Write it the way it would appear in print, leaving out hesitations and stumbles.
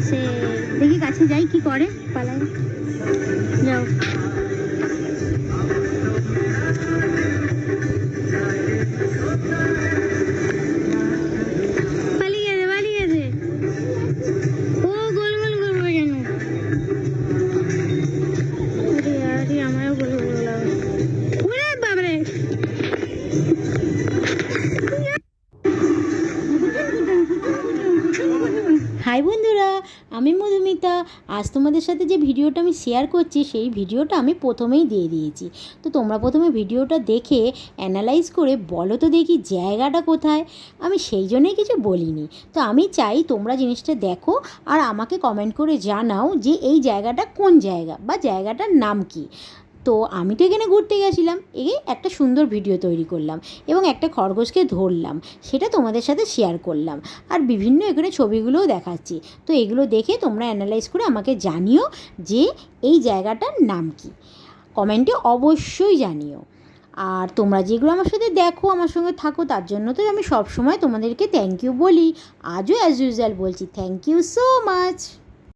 সে দেখি কাছে যাই কি করে, পালাই যাও। পালিয়ে গেছে ও, গোল গোল করবো কেন? আরে আমারও গোল গোল লাগে। ওরে বাবারে, হাই বন্ধুরা, আমি মধুমিতা। আজ তোমাদের সাথে যে ভিডিওটা আমি শেয়ার করছি সেই ভিডিওটা আমি প্রথমেই দিয়ে দিয়েছি। তো তোমরা প্রথমে ভিডিওটা দেখে অ্যানালাইজ করে বলো তো দেখি জায়গাটা কোথায়। আমি সেই জন্যই কিছু বলিনি। তো আমি চাই তোমরা জিনিসটা দেখো আর আমাকে কমেন্ট করে জানাও যে এই জায়গাটা কোন জায়গা বা জায়গাটার নাম কী। তো আমি তো এখানে ঘুরতে গেছিলাম, একটা সুন্দর ভিডিও তৈরি করলাম এবং একটা খরগোশকে ধরলাম, সেটা তোমাদের সাথে শেয়ার করলাম। আর বিভিন্ন এখানে ছবিগুলোও দেখাচ্ছি। তো এগুলো দেখে তোমরা অ্যানালাইজ করে আমাকে জানিও যে এই জায়গাটার নাম কী। কমেন্টে অবশ্যই জানিও। আর তোমরা যেগুলো আমার সাথে দেখো, আমার সঙ্গে থাকো, তার জন্য তো আমি সবসময় তোমাদেরকে থ্যাংক ইউ বলি। আজও অ্যাজ ইউজুয়াল বলছি, থ্যাংক ইউ সো মাচ।